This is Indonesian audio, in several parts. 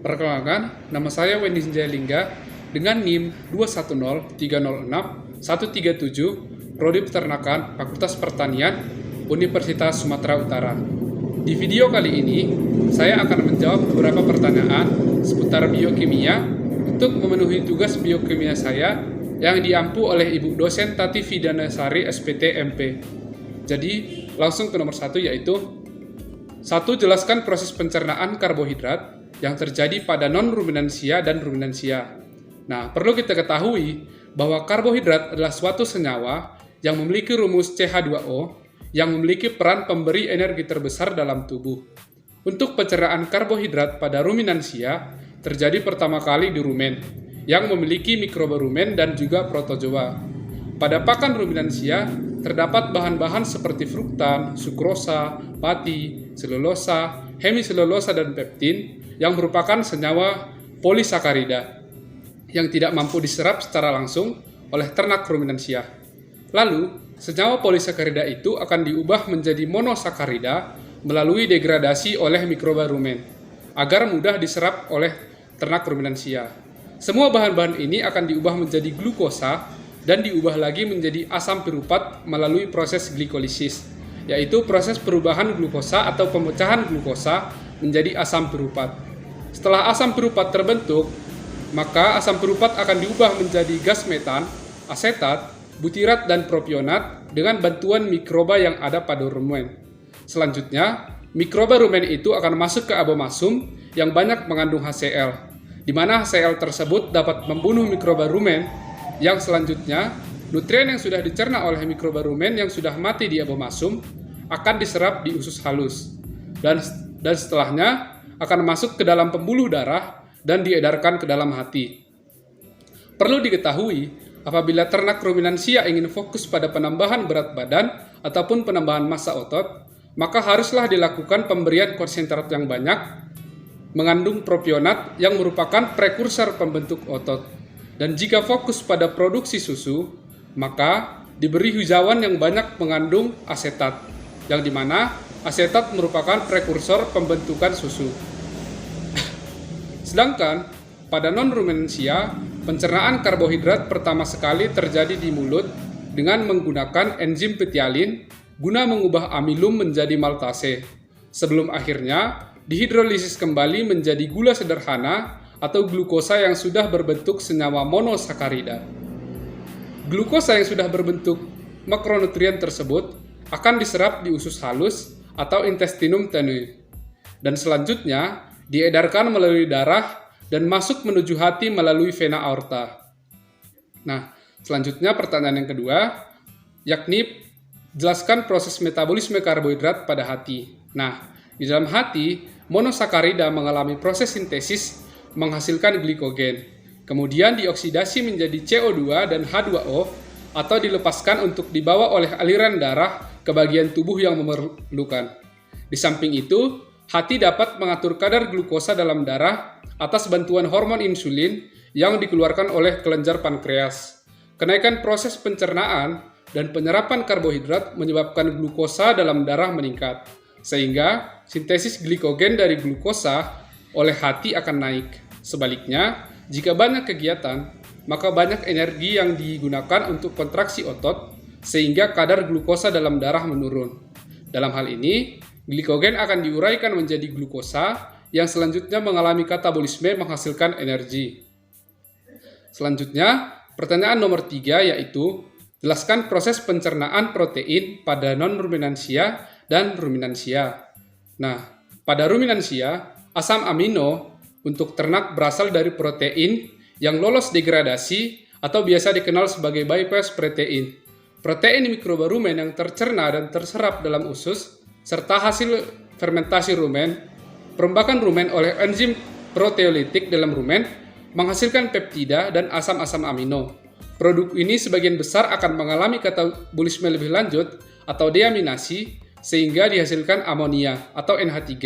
Perkenalkan, nama saya Wendy Lingga dengan NIM 210306137, Prodi Peternakan, Fakultas Pertanian, Universitas Sumatera Utara. Di video kali ini, saya akan menjawab beberapa pertanyaan seputar biokimia untuk memenuhi tugas biokimia saya yang diampu oleh Ibu dosen Tati Vidanasari SPT MP. Jadi, langsung ke nomor 1 yaitu 1. Jelaskan proses pencernaan karbohidrat yang terjadi pada non-ruminansia dan ruminansia. Nah, perlu kita ketahui bahwa karbohidrat adalah suatu senyawa yang memiliki rumus CH2O yang memiliki peran pemberi energi terbesar dalam tubuh. Untuk pencernaan karbohidrat pada ruminansia terjadi pertama kali di rumen yang memiliki mikroba rumen dan juga protozoa. Pada pakan ruminansia terdapat bahan-bahan seperti fruktan, sukrosa, pati, selulosa, hemiselulosa, dan peptin yang merupakan senyawa polisakarida yang tidak mampu diserap secara langsung oleh ternak ruminansia. Lalu, senyawa polisakarida itu akan diubah menjadi monosakarida melalui degradasi oleh mikroba rumen agar mudah diserap oleh ternak ruminansia. Semua bahan-bahan ini akan diubah menjadi glukosa dan diubah lagi menjadi asam piruvat melalui proses glikolisis, yaitu proses perubahan glukosa atau pemecahan glukosa menjadi asam piruvat. Setelah asam piruvat terbentuk, maka asam piruvat akan diubah menjadi gas metan, asetat, butirat, dan propionat dengan bantuan mikroba yang ada pada rumen. Selanjutnya, mikroba rumen itu akan masuk ke abomasum yang banyak mengandung HCl, di mana HCl tersebut dapat membunuh mikroba rumen. Yang selanjutnya, nutrien yang sudah dicerna oleh mikroba rumen yang sudah mati di abomasum akan diserap di usus halus, dan setelahnya akan masuk ke dalam pembuluh darah dan diedarkan ke dalam hati. Perlu diketahui, apabila ternak ruminansia ingin fokus pada penambahan berat badan ataupun penambahan massa otot, maka haruslah dilakukan pemberian konsentrat yang banyak mengandung propionat yang merupakan prekursor pembentuk otot. Dan jika fokus pada produksi susu, maka diberi hijauan yang banyak mengandung asetat, yang dimana asetat merupakan prekursor pembentukan susu. Sedangkan pada non-ruminansia, pencernaan karbohidrat pertama sekali terjadi di mulut dengan menggunakan enzim petialin guna mengubah amilum menjadi maltase, sebelum akhirnya dihidrolisis kembali menjadi gula sederhana atau glukosa yang sudah berbentuk senyawa monosakarida. Glukosa yang sudah berbentuk makronutrien tersebut akan diserap di usus halus atau intestinum tenue, dan selanjutnya diedarkan melalui darah dan masuk menuju hati melalui vena aorta. Nah, selanjutnya pertanyaan yang kedua, yakni jelaskan proses metabolisme karbohidrat pada hati. Nah, di dalam hati, monosakarida mengalami proses sintesis menghasilkan glikogen, kemudian dioksidasi menjadi CO2 dan H2O atau dilepaskan untuk dibawa oleh aliran darah ke bagian tubuh yang memerlukan. Di samping itu, hati dapat mengatur kadar glukosa dalam darah atas bantuan hormon insulin yang dikeluarkan oleh kelenjar pankreas. Kenaikan proses pencernaan dan penyerapan karbohidrat menyebabkan glukosa dalam darah meningkat, sehingga sintesis glikogen dari glukosa oleh hati akan naik. Sebaliknya, jika banyak kegiatan, maka banyak energi yang digunakan untuk kontraksi otot, sehingga kadar glukosa dalam darah menurun. Dalam hal ini, glikogen akan diuraikan menjadi glukosa yang selanjutnya mengalami katabolisme menghasilkan energi. Selanjutnya, pertanyaan nomor 3 yaitu, jelaskan proses pencernaan protein pada non-ruminansia dan ruminansia. Nah, pada ruminansia, asam amino untuk ternak berasal dari protein yang lolos degradasi atau biasa dikenal sebagai bypass protein. Protein mikroba rumen yang tercerna dan terserap dalam usus serta hasil fermentasi rumen, perombakan rumen oleh enzim proteolitik dalam rumen menghasilkan peptida dan asam-asam amino. Produk ini sebagian besar akan mengalami katabolisme lebih lanjut atau deaminasi sehingga dihasilkan amonia atau NH3.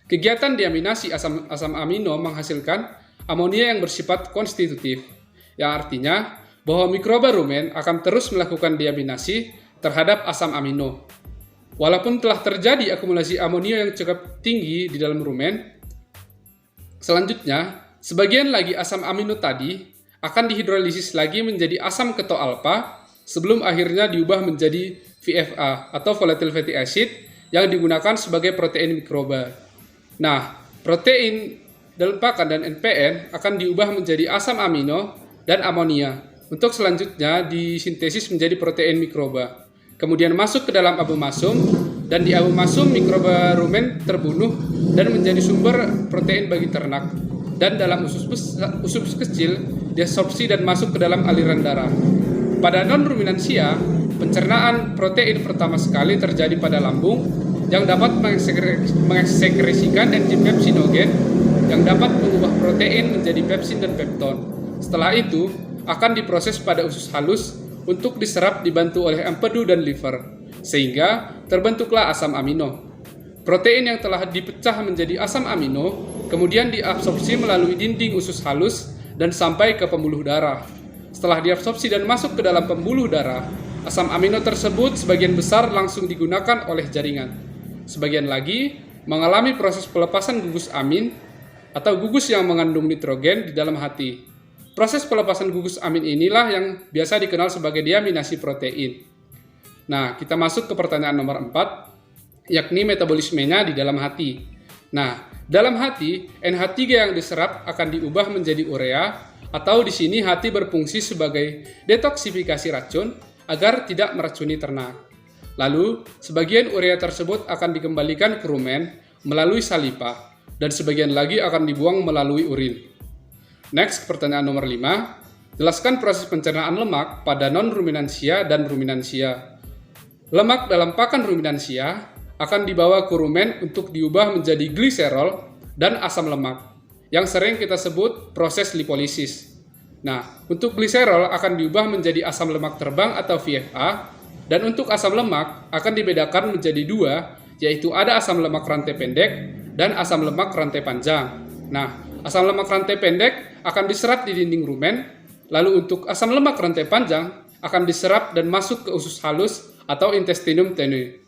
Kegiatan deaminasi asam amino menghasilkan amonia yang bersifat konstitutif, yang artinya bahwa mikroba rumen akan terus melakukan deaminasi terhadap asam amino. Walaupun telah terjadi akumulasi amonia yang cukup tinggi di dalam rumen, Selanjutnya, sebagian lagi asam amino tadi akan dihidrolisis lagi menjadi asam keto alfa sebelum akhirnya diubah menjadi VFA atau volatile fatty acid yang digunakan sebagai protein mikroba. Nah, protein delta dan NPN akan diubah menjadi asam amino dan amonia untuk selanjutnya disintesis menjadi protein mikroba. Kemudian masuk ke dalam abomasum dan di abomasum mikroba rumen terbunuh dan menjadi sumber protein bagi ternak. Dan dalam usus kecil diabsorpsi dan masuk ke dalam aliran darah. Pada non-ruminansia, pencernaan protein pertama sekali terjadi pada lambung yang dapat mengekskresikan enzim pepsinogen yang dapat mengubah protein menjadi pepsin dan pepton. Setelah itu, akan diproses pada usus halus untuk diserap dibantu oleh empedu dan liver, sehingga terbentuklah asam amino. Protein yang telah dipecah menjadi asam amino kemudian diabsorpsi melalui dinding usus halus dan sampai ke pembuluh darah. Setelah diabsorpsi dan masuk ke dalam pembuluh darah, asam amino tersebut sebagian besar langsung digunakan oleh jaringan. Sebagian lagi mengalami proses pelepasan gugus amin atau gugus yang mengandung nitrogen di dalam hati. Proses pelepasan gugus amin inilah yang biasa dikenal sebagai deaminasi protein. Nah, kita masuk ke pertanyaan nomor 4, yakni metabolismenya di dalam hati. Nah, dalam hati, NH3 yang diserap akan diubah menjadi urea, atau di sini hati berfungsi sebagai detoksifikasi racun agar tidak meracuni ternak. Lalu, sebagian urea tersebut akan dikembalikan ke rumen melalui saliva, dan sebagian lagi akan dibuang melalui urin. Next, pertanyaan nomor 5. Jelaskan proses pencernaan lemak pada non-ruminansia dan ruminansia. Lemak dalam pakan ruminansia akan dibawa ke rumen untuk diubah menjadi gliserol dan asam lemak, yang sering kita sebut proses lipolisis. Nah, untuk gliserol akan diubah menjadi asam lemak terbang atau VFA, dan untuk asam lemak akan dibedakan menjadi dua, yaitu ada asam lemak rantai pendek dan asam lemak rantai panjang. Nah, asam lemak rantai pendek akan diserap di dinding rumen, lalu untuk asam lemak rantai panjang akan diserap dan masuk ke usus halus atau intestinum tenue.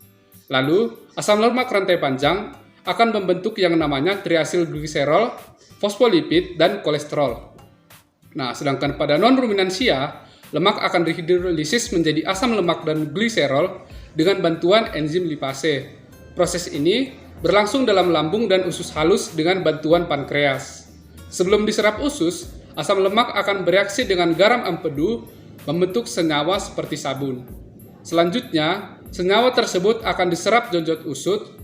Lalu, asam lemak rantai panjang akan membentuk yang namanya triasilgliserol, fosfolipid, dan kolesterol. Nah, sedangkan pada non-ruminansia, lemak akan dihidrolisis menjadi asam lemak dan gliserol dengan bantuan enzim lipase. Proses ini berlangsung dalam lambung dan usus halus dengan bantuan pankreas. Sebelum diserap usus, asam lemak akan bereaksi dengan garam empedu membentuk senyawa seperti sabun. Selanjutnya, senyawa tersebut akan diserap jonjot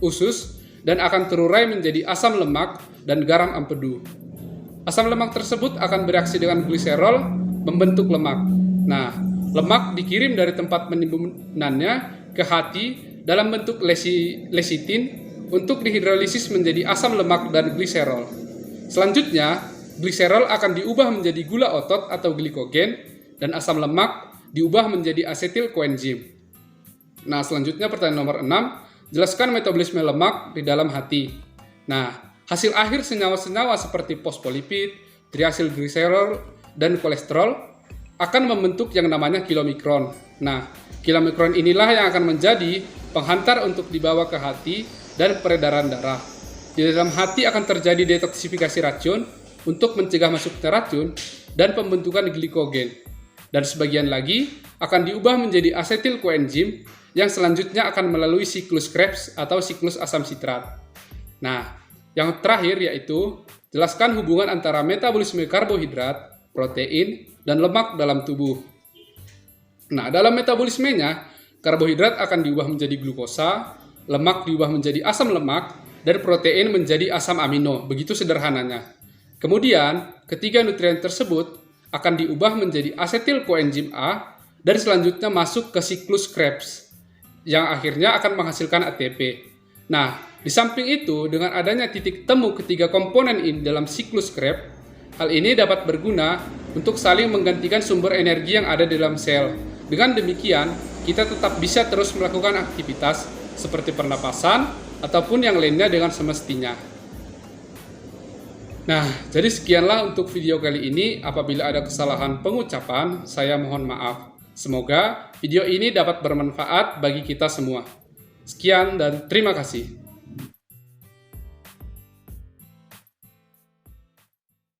usus dan akan terurai menjadi asam lemak dan garam empedu. Asam lemak tersebut akan bereaksi dengan gliserol membentuk lemak. Nah, lemak dikirim dari tempat penimbunan ke hati dalam bentuk lesitin untuk dihidrolisis menjadi asam lemak dan gliserol. Selanjutnya, gliserol akan diubah menjadi gula otot atau glikogen dan asam lemak diubah menjadi asetil koenzim. Nah, selanjutnya pertanyaan nomor 6, jelaskan metabolisme lemak di dalam hati. Nah, hasil akhir senyawa-senyawa seperti fosfolipid, triasilgliserol, dan kolesterol akan membentuk yang namanya kilomikron. Nah, kilomikron inilah yang akan menjadi penghantar untuk dibawa ke hati dan peredaran darah. Di dalam hati akan terjadi detoksifikasi racun untuk mencegah masuknya racun dan pembentukan glikogen. Dan sebagian lagi akan diubah menjadi asetil koenzim yang selanjutnya akan melalui siklus Krebs atau siklus asam sitrat. Nah, yang terakhir yaitu jelaskan hubungan antara metabolisme karbohidrat, protein, dan lemak dalam tubuh. Nah, dalam metabolismenya, karbohidrat akan diubah menjadi glukosa, lemak diubah menjadi asam lemak, dan protein menjadi asam amino. Begitu sederhananya. Kemudian, ketiga nutrien tersebut akan diubah menjadi asetil koenzim A dan selanjutnya masuk ke siklus Krebs yang akhirnya akan menghasilkan ATP. Nah, di samping itu, dengan adanya titik temu ketiga komponen ini dalam siklus Krebs, hal ini dapat berguna untuk saling menggantikan sumber energi yang ada di dalam sel. Dengan demikian, kita tetap bisa terus melakukan aktivitas seperti pernapasan ataupun yang lainnya dengan semestinya. Nah, jadi sekianlah untuk video kali ini. Apabila ada kesalahan pengucapan, saya mohon maaf. Semoga video ini dapat bermanfaat bagi kita semua. Sekian dan terima kasih.